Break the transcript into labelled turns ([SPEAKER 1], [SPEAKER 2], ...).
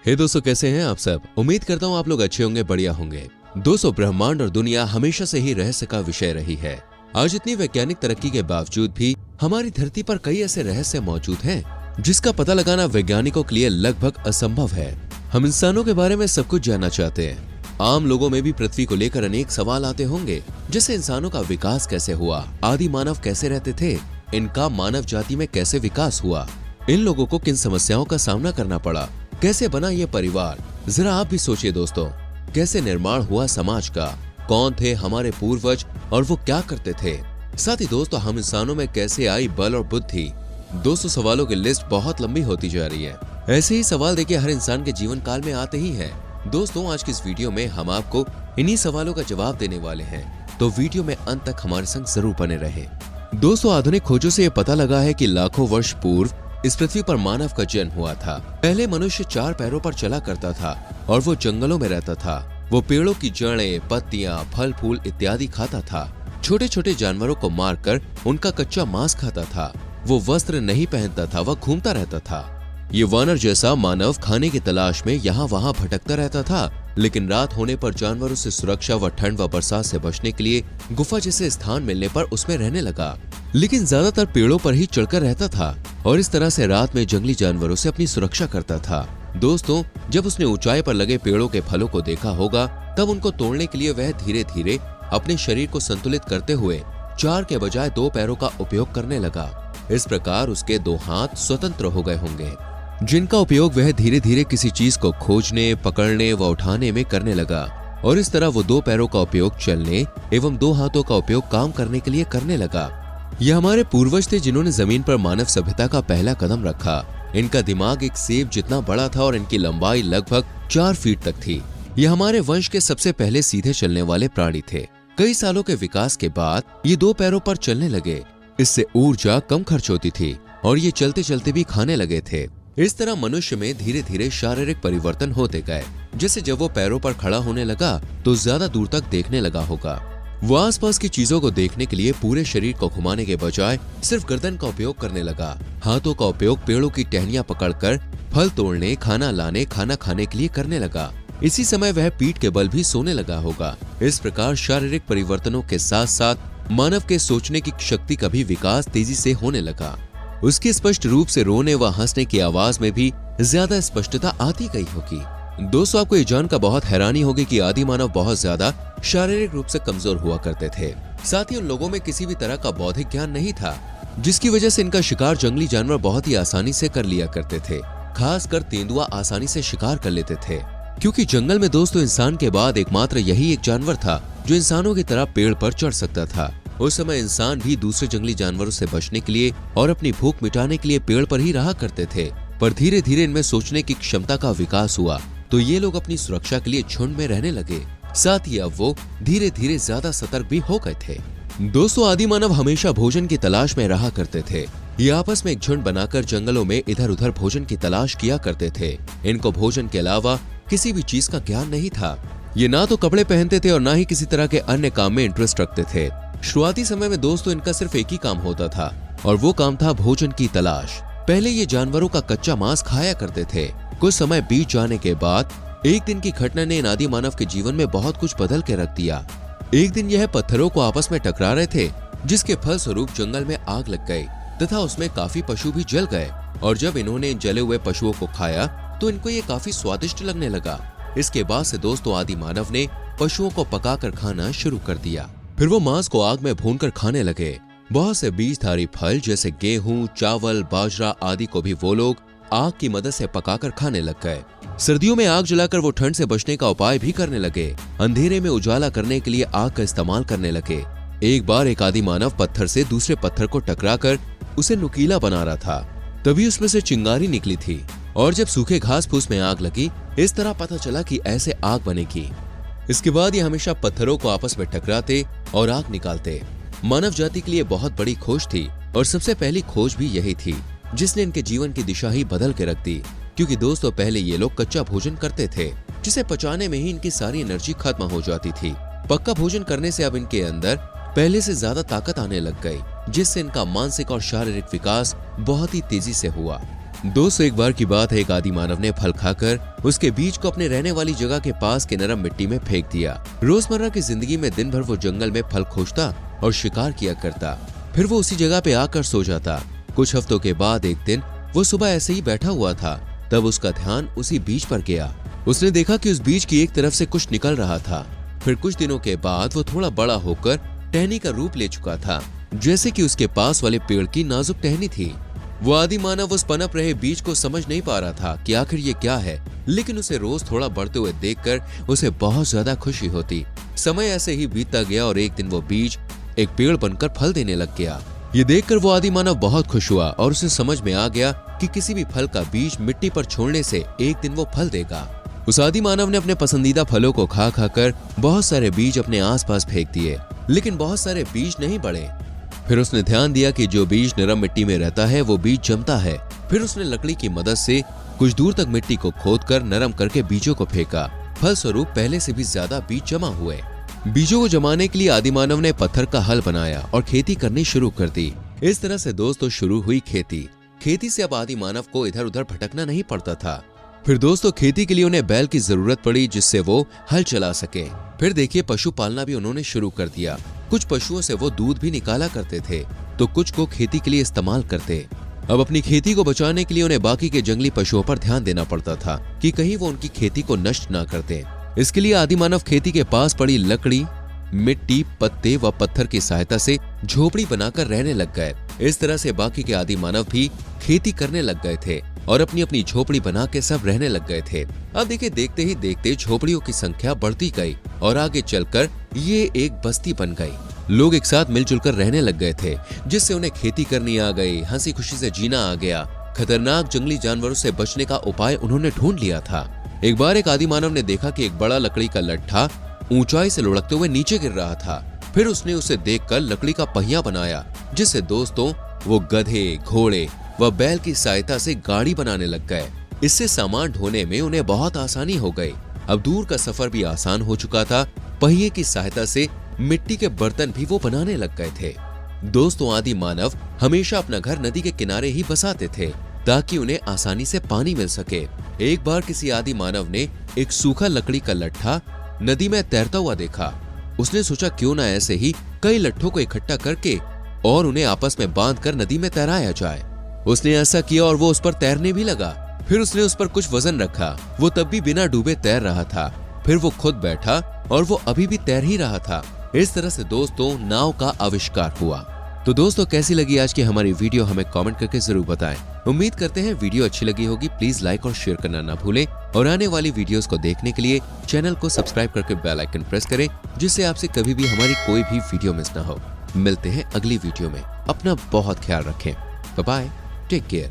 [SPEAKER 1] हे दोस्तों, कैसे हैं आप सब। उम्मीद करता हूँ आप लोग अच्छे होंगे, बढ़िया होंगे। दोस्तों, ब्रह्मांड और दुनिया हमेशा से ही रहस्य का विषय रही है। आज इतनी वैज्ञानिक तरक्की के बावजूद भी हमारी धरती पर कई ऐसे रहस्य मौजूद हैं जिसका पता लगाना वैज्ञानिकों के लिए लगभग असंभव है। हम इंसानों के बारे में सब कुछ जानना चाहते हैं। आम लोगों में भी पृथ्वी को लेकर अनेक सवाल आते होंगे, जैसे इंसानों का विकास कैसे हुआ, आदि मानव कैसे रहते थे, इनका मानव जाति में कैसे विकास हुआ, इन लोगों को किन समस्याओं का सामना करना पड़ा, कैसे बना ये परिवार। जरा आप भी सोचिए दोस्तों, कैसे निर्माण हुआ समाज का, कौन थे हमारे पूर्वज और वो क्या करते थे। साथ ही दोस्तों, हम इंसानों में कैसे आई बल और बुद्धि। दोस्तों, सवालों की लिस्ट बहुत लंबी होती जा रही है। ऐसे ही सवाल देखिए हर इंसान के जीवन काल में आते ही हैं। दोस्तों, आज की इस वीडियो में हम आपको इन्हीं सवालों का जवाब देने वाले हैं, तो वीडियो में अंत तक हमारे संग जरूर बने रहे। दोस्तों, आधुनिक खोजों से ये पता लगा है कि लाखों वर्ष पूर्व इस पृथ्वी पर मानव का जन्म हुआ था। पहले मनुष्य 4 पैरों पर चला करता था और वो जंगलों में रहता था। वो पेड़ों की जड़ें, पत्तियां, फल फूल इत्यादि खाता था। छोटे छोटे जानवरों को मारकर उनका कच्चा मांस खाता था। वो वस्त्र नहीं पहनता था, वह घूमता रहता था। ये वानर जैसा मानव खाने की तलाश में यहाँ वहाँ भटकता रहता था, लेकिन रात होने पर जानवरों से सुरक्षा व ठंड व बरसात से बचने के लिए गुफा जैसे स्थान मिलने पर उसमें रहने लगा। लेकिन ज्यादातर पेड़ों पर ही चढ़कर रहता था और इस तरह से रात में जंगली जानवरों से अपनी सुरक्षा करता था। दोस्तों, जब उसने ऊंचाई पर लगे पेड़ों के फलों को देखा होगा, तब उनको तोड़ने के लिए वह धीरे धीरे अपने शरीर को संतुलित करते हुए 4 के बजाय 2 पैरों का उपयोग करने लगा। इस प्रकार उसके 2 हाथ स्वतंत्र हो गए होंगे, जिनका उपयोग वह धीरे धीरे किसी चीज को खोजने, पकड़ने व उठाने में करने लगा। और इस तरह वो 2 पैरों का उपयोग चलने एवं 2 हाथों का उपयोग काम करने के लिए करने लगा। ये हमारे पूर्वज थे जिन्होंने जमीन पर मानव सभ्यता का पहला कदम रखा। इनका दिमाग एक सेब जितना बड़ा था और इनकी लंबाई लगभग 4 फीट तक थी। ये हमारे वंश के सबसे पहले सीधे चलने वाले प्राणी थे। कई सालों के विकास के बाद ये 2 पैरों पर चलने लगे। इससे ऊर्जा कम खर्च होती थी और ये चलते चलते भी खाने लगे थे। इस तरह मनुष्य में धीरे धीरे शारीरिक परिवर्तन होते गए। जैसे जब वो पैरों पर खड़ा होने लगा तो ज्यादा दूर तक देखने लगा होगा। वो आसपास की चीजों को देखने के लिए पूरे शरीर को घुमाने के बजाय सिर्फ गर्दन का उपयोग करने लगा। हाथों का उपयोग पेड़ों की टहनियां पकड़कर फल तोड़ने, खाना लाने, खाना खाने के लिए करने लगा। इसी समय वह पीठ के बल भी सोने लगा होगा। इस प्रकार शारीरिक परिवर्तनों के साथ साथ मानव के सोचने की शक्ति का भी विकास तेजी से होने लगा। उसकी स्पष्ट रूप से रोने व हंसने की आवाज में भी ज्यादा स्पष्टता आती गई होगी। दोस्तों, आपको ये जानकर बहुत हैरानी होगी कि आदि मानव बहुत ज्यादा शारीरिक रूप से कमजोर हुआ करते थे। साथ ही उन लोगों में किसी भी तरह का बौद्धिक ज्ञान नहीं था, जिसकी वजह से इनका शिकार जंगली जानवर बहुत ही आसानी से कर लिया करते थे। खासकर तेंदुआ आसानी से शिकार कर लेते थे, क्योंकि जंगल में दोस्तों इंसान के बाद एकमात्र यही एक जानवर था जो इंसानों की तरह पेड़ पर चढ़ सकता था। उस समय इंसान भी दूसरे जंगली जानवरों से बचने के लिए और अपनी भूख मिटाने के लिए पेड़ पर ही रहा करते थे। पर धीरे धीरे इनमें सोचने की क्षमता का विकास हुआ, तो ये लोग अपनी सुरक्षा के लिए झुंड में रहने लगे। साथ ही अब वो धीरे धीरे ज्यादा सतर्क भी हो गए थे। दोस्तों, आदि मानव हमेशा भोजन की तलाश में रहा करते थे। ये आपस में एक झुंड बनाकर जंगलों में इधर उधर भोजन की तलाश किया करते थे। इनको भोजन के अलावा किसी भी चीज का ज्ञान नहीं था। ये ना तो कपड़े पहनते थे और ना ही किसी तरह के अन्य काम में इंटरेस्ट रखते थे। शुरुआती समय में दोस्तों इनका सिर्फ एक ही काम होता था और वो काम था भोजन की तलाश। पहले ये जानवरों का कच्चा मांस खाया करते थे। कुछ समय बीत जाने के बाद एक दिन की घटना ने इन आदि मानव के जीवन में बहुत कुछ बदल के रख दिया। एक दिन यह पत्थरों को आपस में टकरा रहे थे, जिसके फलस्वरूप जंगल में आग लग गई तथा उसमें काफी पशु भी जल गए। और जब इन्होंने इन जले हुए पशुओं को खाया तो इनको ये काफी स्वादिष्ट लगने लगा। इसके बाद से दोस्तों आदि मानव ने पशुओं को पकाकर खाना शुरू कर दिया। फिर वो मांस को आग में भूनकर खाने लगे। बहुत से बीजधारी फल जैसे गेहूं, चावल, बाजरा आदि को भी वो लोग आग की मदद से पकाकर खाने लग गए। सर्दियों में आग जलाकर वो ठंड से बचने का उपाय भी करने लगे। अंधेरे में उजाला करने के लिए आग का इस्तेमाल करने लगे। एक बार एक आदि मानव पत्थर से दूसरे पत्थर को टकराकर उसे नुकीला बना रहा था। तभी उसमें से चिंगारी निकली थी और जब सूखे घास फूस में आग लगी, इस तरह पता चला कि ऐसे आग बनेगी। इसके बाद ये हमेशा पत्थरों को आपस में टकराते और आग निकालते। मानव जाति के लिए बहुत बड़ी खोज थी और सबसे पहली खोज भी यही थी, जिसने इनके जीवन की दिशा ही बदल के रख दी। क्योंकि दोस्तों पहले ये लोग कच्चा भोजन करते थे, जिसे पचाने में ही इनकी सारी एनर्जी खत्म हो जाती थी। पक्का भोजन करने से अब इनके अंदर पहले से ज्यादा ताकत आने लग गई, जिससे इनका मानसिक और शारीरिक विकास बहुत ही तेजी से हुआ। दोस्तों एक बार की बात है, एक आदि मानव ने फल खाकर उसके बीज को अपने रहने वाली जगह के पास के नरम मिट्टी में फेंक दिया। रोजमर्रा की जिंदगी में दिन भर वो जंगल में फल खोजता और शिकार किया करता, फिर वो उसी जगह पे आकर सो जाता। कुछ हफ्तों के बाद एक दिन वो सुबह ऐसे ही बैठा हुआ था, तब उसका ध्यान उसी बीज पर गया। उसने देखा कि उस बीज की एक तरफ से कुछ निकल रहा था। फिर कुछ दिनों के बाद वो थोड़ा बड़ा होकर टहनी का रूप ले चुका था, जैसे कि उसके पास वाले पेड़ की नाजुक टहनी थी। वो आदि मानव उस पनप रहे बीज को समझ नहीं पा रहा था कि आखिर ये क्या है, लेकिन उसे रोज थोड़ा बढ़ते हुए देखकर उसे बहुत ज्यादा खुशी होती। समय ऐसे ही बीतता गया और एक दिन वो बीज एक पेड़ बनकर फल देने लग गया। ये देखकर वो आदि मानव बहुत खुश हुआ और उसे समझ में आ गया कि किसी भी फल का बीज मिट्टी पर छोड़ने से एक दिन वो फल देगा। उस आदि मानव ने अपने पसंदीदा फलों को खा खाकर बहुत सारे बीज अपने आसपास फेंक दिए, लेकिन बहुत सारे बीज नहीं बढ़े। फिर उसने ध्यान दिया कि जो बीज नरम मिट्टी में रहता है वो बीज जमता है। फिर उसने लकड़ी की मदद से कुछ दूर तक मिट्टी को खोदकर नरम करके बीजों को फेंका। फलस्वरूप पहले से भी ज्यादा बीज जमा हुए। बीजों को जमाने के लिए आदि मानव ने पत्थर का हल बनाया और खेती करनी शुरू कर दी। इस तरह से दोस्तों शुरू हुई खेती। खेती से अब आदि मानव को इधर उधर भटकना नहीं पड़ता था। फिर दोस्तों खेती के लिए उन्हें बैल की जरूरत पड़ी, जिससे वो हल चला सके। फिर देखिए पशु पालना भी उन्होंने शुरू कर दिया। कुछ पशुओं से वो दूध भी निकाला करते थे, तो कुछ को खेती के लिए इस्तेमाल करते। अब अपनी खेती को बचाने के लिए उन्हें बाकी के जंगली पशुओं पर ध्यान देना पड़ता था कि कहीं वो उनकी खेती को नष्ट ना करते। इसके लिए आदि मानव खेती के पास पड़ी लकड़ी, मिट्टी, पत्ते व पत्थर की सहायता से झोपड़ी बनाकर रहने लग गए। इस तरह से बाकी के आदि मानव भी खेती करने लग गए थे और अपनी अपनी झोपड़ी बना के सब रहने लग गए थे। अब देखिए देखते ही देखते झोपड़ियों की संख्या बढ़ती गई और आगे चलकर ये एक बस्ती बन गई। लोग एक साथ मिलजुल कर रहने लग गए थे, जिससे उन्हें खेती करनी आ गई, हंसी खुशी से जीना आ गया। खतरनाक जंगली जानवरों से बचने का उपाय उन्होंने ढूंढ लिया था। एक बार एक आदि मानव ने देखा कि एक बड़ा लकड़ी का लट्ठा ऊंचाई से लुढ़कते हुए नीचे गिर रहा था। फिर उसने उसे देखकर लकड़ी का पहिया बनाया, जिससे दोस्तों वो गधे, घोड़े व बैल की सहायता से गाड़ी बनाने लग गए। इससे सामान ढोने में उन्हें बहुत आसानी हो गई। अब दूर का सफर भी आसान हो चुका था। पहिए की सहायता से मिट्टी के बर्तन भी वो बनाने लग गए थे। दोस्तों आदि मानव हमेशा अपना घर नदी के किनारे ही बसाते थे, ताकि उन्हें आसानी से पानी मिल सके। एक बार किसी आदि मानव ने एक सूखा लकड़ी का लट्ठा नदी में तैरता हुआ देखा। उसने सोचा क्यों ना ऐसे ही कई लट्ठों को इकट्ठा करके और उन्हें आपस में बांधकर नदी में तैराया जाए। उसने ऐसा किया और वो उस पर तैरने भी लगा। फिर उसने उस पर कुछ वजन रखा। वो तब भी बिना डूबे तैर रहा था। फिर वो खुद बैठा और वो अभी भी तैर ही रहा था। इस तरह से दोस्तों नाव का आविष्कार हुआ। तो दोस्तों कैसी लगी आज की हमारी वीडियो, हमें कमेंट करके जरूर बताएं। उम्मीद करते हैं वीडियो अच्छी लगी होगी। प्लीज लाइक और शेयर करना ना भूलें और आने वाली वीडियोस को देखने के लिए चैनल को सब्सक्राइब करके बेल आइकन प्रेस करें, जिससे आपसे कभी भी हमारी कोई भी वीडियो मिस ना हो। मिलते हैं अगली वीडियो में। अपना बहुत ख्याल रखें। Bye bye, take care.